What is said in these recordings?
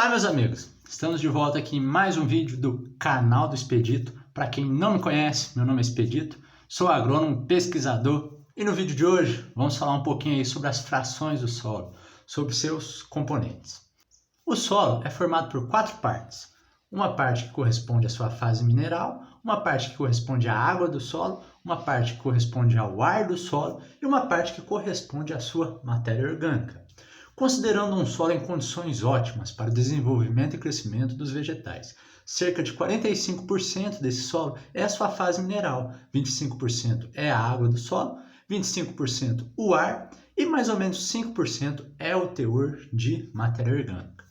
Olá, meus amigos! Estamos de volta aqui em mais um vídeo do canal do Expedito. Para quem não me conhece, meu nome é Expedito, sou agrônomo, pesquisador e no vídeo de hoje vamos falar um pouquinho aí sobre as frações do solo, sobre seus componentes. O solo é formado por 4 partes. Uma parte que corresponde à sua fase mineral, uma parte que corresponde à água do solo, uma parte que corresponde ao ar do solo e uma parte que corresponde à sua matéria orgânica. Considerando um solo em condições ótimas para o desenvolvimento e crescimento dos vegetais, cerca de 45% desse solo é a sua fase mineral, 25% é a água do solo, 25% o ar e mais ou menos 5% é o teor de matéria orgânica.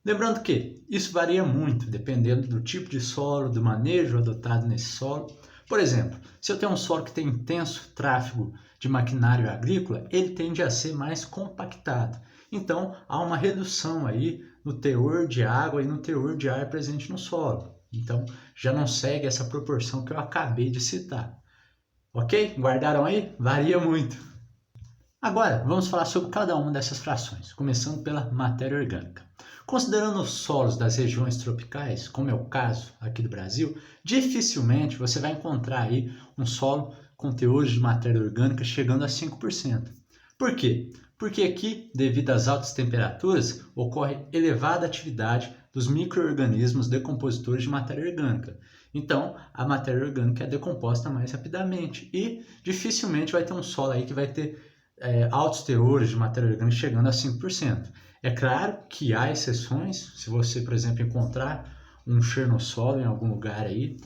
Lembrando que isso varia muito dependendo do tipo de solo, do manejo adotado nesse solo. Por exemplo, se eu tenho um solo que tem intenso tráfego de maquinário agrícola, ele tende a ser mais compactado. Então, há uma redução aí no teor de água e no teor de ar presente no solo. Então, já não segue essa proporção que eu acabei de citar. Ok? Guardaram aí? Varia muito. Agora, vamos falar sobre cada uma dessas frações, começando pela matéria orgânica. Considerando os solos das regiões tropicais, como é o caso aqui do Brasil, dificilmente você vai encontrar aí um solo com teores de matéria orgânica chegando a 5%. Por quê? Porque aqui, devido às altas temperaturas, ocorre elevada atividade dos micro-organismos decompositores de matéria orgânica. Então, a matéria orgânica é decomposta mais rapidamente e dificilmente vai ter um solo aí que vai ter altos teores de matéria orgânica chegando a 5%. É claro que há exceções, se você, por exemplo, encontrar um xernossolo em algum lugar aí,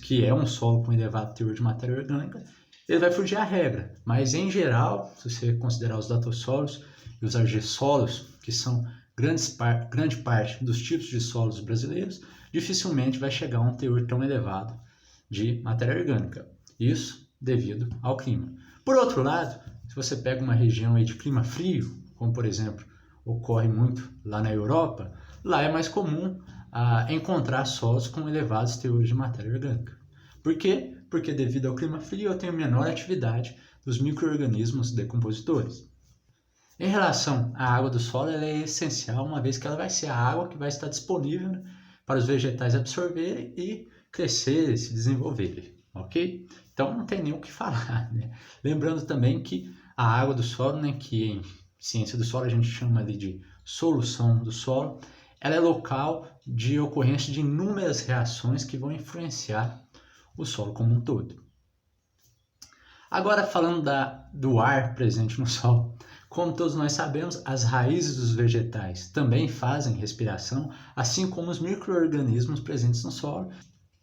que é um solo com elevado teor de matéria orgânica, ele vai fugir à regra, mas em geral, se você considerar os datossolos e os argissolos, que são grande parte dos tipos de solos brasileiros, dificilmente vai chegar a um teor tão elevado de matéria orgânica. Isso devido ao clima. Por outro lado, se você pega uma região aí de clima frio, como por exemplo ocorre muito lá na Europa, lá é mais comum encontrar solos com elevados teores de matéria orgânica. Por quê? Porque devido ao clima frio eu tenho menor atividade dos micro-organismos decompositores. Em relação à água do solo, ela é essencial, uma vez que ela vai ser a água que vai estar disponível, né, para os vegetais absorverem e crescerem, se desenvolverem, ok? Então não tem nem o que falar, né? Lembrando também que a água do solo, né, que em ciência do solo a gente chama ali de solução do solo, ela é local de ocorrência de inúmeras reações que vão influenciar o solo como um todo. Agora falando do ar presente no solo, como todos nós sabemos, as raízes dos vegetais também fazem respiração, assim como os micro-organismos presentes no solo.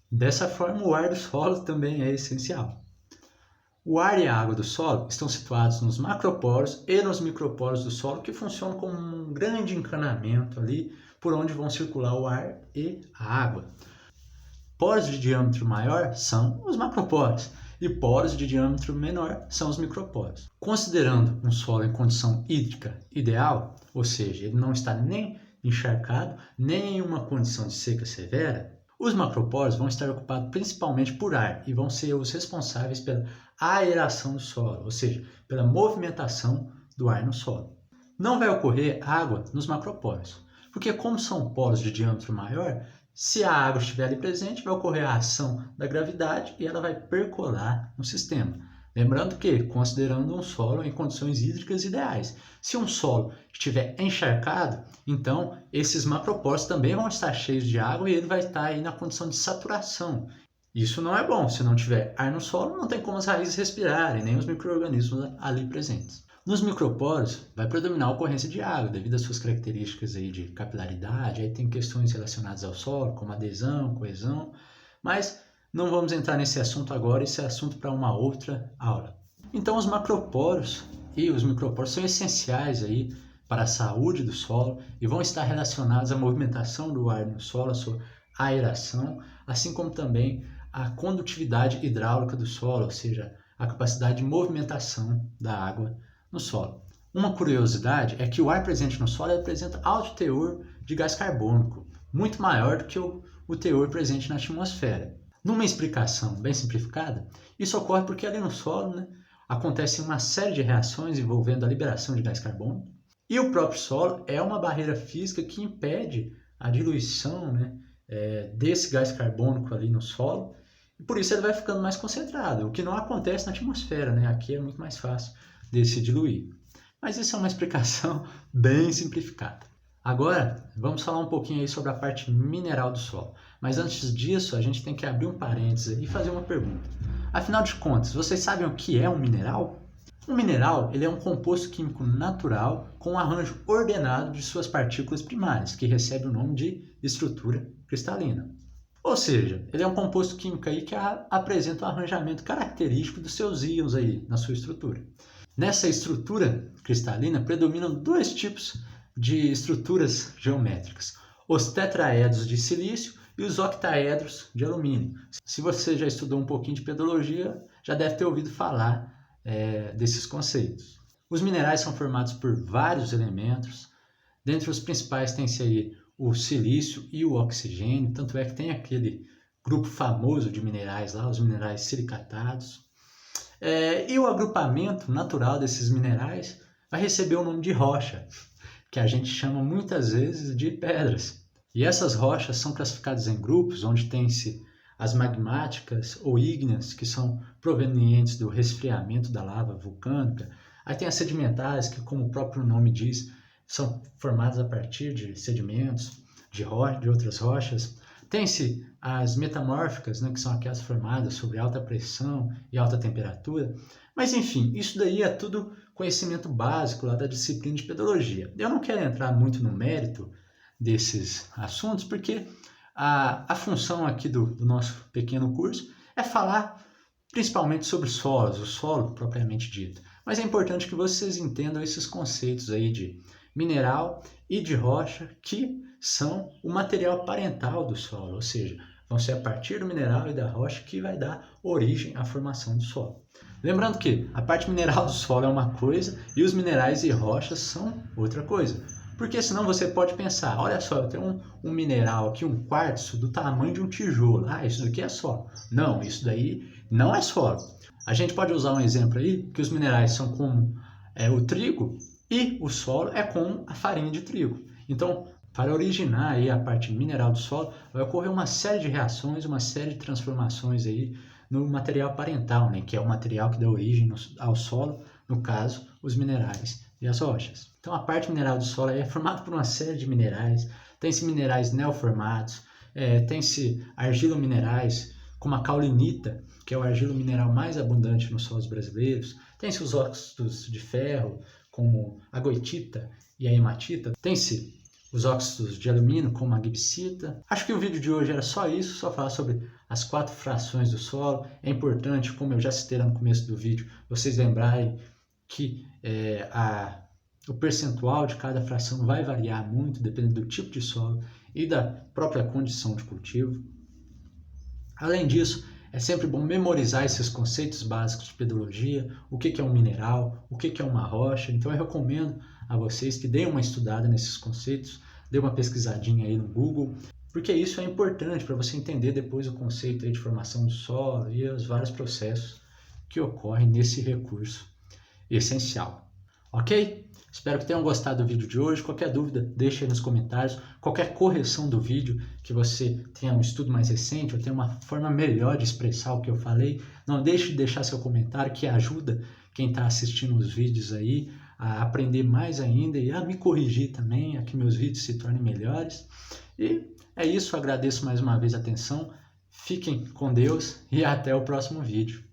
Dessa forma, o ar do solo também é essencial. O ar e a água do solo estão situados nos macroporos e nos microporos do solo, que funcionam como um grande encanamento ali por onde vão circular o ar e a água. Poros de diâmetro maior são os macroporos e poros de diâmetro menor são os microporos. Considerando um solo em condição hídrica ideal, ou seja, ele não está nem encharcado, nem em uma condição de seca severa, os macroporos vão estar ocupados principalmente por ar e vão ser os responsáveis pela aeração do solo, ou seja, pela movimentação do ar no solo. Não vai ocorrer água nos macroporos, porque como são poros de diâmetro maior, se a água estiver ali presente, vai ocorrer a ação da gravidade e ela vai percolar no sistema. Lembrando que, considerando um solo em condições hídricas ideais, se um solo estiver encharcado, então esses macroporos também vão estar cheios de água e ele vai estar aí na condição de saturação. Isso não é bom, se não tiver ar no solo, não tem como as raízes respirarem, nem os micro-organismos ali presentes. Nos microporos vai predominar a ocorrência de água, devido às suas características aí de capilaridade, aí tem questões relacionadas ao solo, como adesão, coesão, mas não vamos entrar nesse assunto agora, esse é assunto para uma outra aula. Então os macroporos e os microporos são essenciais aí para a saúde do solo e vão estar relacionados à movimentação do ar no solo, a sua aeração, assim como também a condutividade hidráulica do solo, ou seja, a capacidade de movimentação da água no solo. Uma curiosidade é que o ar presente no solo apresenta alto teor de gás carbônico, muito maior do que o teor presente na atmosfera. Numa explicação bem simplificada, isso ocorre porque ali no solo, né, acontece uma série de reações envolvendo a liberação de gás carbônico e o próprio solo é uma barreira física que impede a diluição, né, desse gás carbônico ali no solo, e por isso ele vai ficando mais concentrado, o que não acontece na atmosfera, né? Aqui é muito mais fácil de se diluir. Mas isso é uma explicação bem simplificada. Agora, vamos falar um pouquinho aí sobre a parte mineral do solo. Mas antes disso, a gente tem que abrir um parênteses e fazer uma pergunta. Afinal de contas, vocês sabem o que é um mineral? Um mineral ele é um composto químico natural com um arranjo ordenado de suas partículas primárias, que recebe o nome de estrutura cristalina. Ou seja, ele é um composto químico aí que apresenta um arranjamento característico dos seus íons aí na sua estrutura. Nessa estrutura cristalina predominam dois tipos de estruturas geométricas, os tetraedros de silício e os octaedros de alumínio. Se você já estudou um pouquinho de pedologia, já deve ter ouvido falar desses conceitos. Os minerais são formados por vários elementos, dentre os principais tem-se aí o silício e o oxigênio, tanto é que tem aquele grupo famoso de minerais lá, os minerais silicatados. E o agrupamento natural desses minerais vai receber o nome de rocha, que a gente chama muitas vezes de pedras. E essas rochas são classificadas em grupos, onde tem-se as magmáticas ou ígneas, que são provenientes do resfriamento da lava vulcânica. Aí tem as sedimentares, que como o próprio nome diz, são formadas a partir de sedimentos, de outras rochas. Tem-se as metamórficas, né, que são aquelas formadas sobre alta pressão e alta temperatura. Mas enfim, isso daí é tudo conhecimento básico lá da disciplina de pedologia. Eu não quero entrar muito no mérito desses assuntos, porque a função aqui do nosso pequeno curso é falar principalmente sobre solos, o solo propriamente dito. Mas é importante que vocês entendam esses conceitos aí de mineral e de rocha, que são o material parental do solo, ou seja, vão ser a partir do mineral e da rocha que vai dar origem à formação do solo. Lembrando que a parte mineral do solo é uma coisa e os minerais e rochas são outra coisa. Porque senão você pode pensar, olha só, eu tenho um mineral aqui, um quartzo do tamanho de um tijolo. Ah, isso daqui é solo. Não, isso daí não é solo. A gente pode usar um exemplo aí, que os minerais são como o trigo e o solo é como a farinha de trigo. Então, para originar aí a parte mineral do solo, vai ocorrer uma série de reações, uma série de transformações aí no material parental, né, que é o material que dá origem ao solo, no caso, os minerais e as rochas. Então, a parte mineral do solo é formada por uma série de minerais, tem-se minerais neoformados, tem-se argilominerais, como a caulinita, que é o argilo mineral mais abundante nos solos brasileiros, tem-se os óxidos de ferro, como a goetita e a hematita, tem-se os óxidos de alumínio, como a gibsita. Acho que o vídeo de hoje era só isso, só falar sobre as 4 frações do solo. É importante, como eu já citei lá no começo do vídeo, vocês lembrarem que o percentual de cada fração vai variar muito, dependendo do tipo de solo e da própria condição de cultivo. Além disso, é sempre bom memorizar esses conceitos básicos de pedologia, o que é um mineral, o que é uma rocha. Então eu recomendo a vocês que deem uma estudada nesses conceitos, dêem uma pesquisadinha aí no Google, porque isso é importante para você entender depois o conceito aí de formação do solo e os vários processos que ocorrem nesse recurso essencial. Ok? Espero que tenham gostado do vídeo de hoje. Qualquer dúvida, deixe aí nos comentários. Qualquer correção do vídeo, que você tenha um estudo mais recente ou tenha uma forma melhor de expressar o que eu falei, não deixe de deixar seu comentário, que ajuda quem está assistindo os vídeos aí a aprender mais ainda e a me corrigir também, a que meus vídeos se tornem melhores. E é isso, agradeço mais uma vez a atenção. Fiquem com Deus e até o próximo vídeo.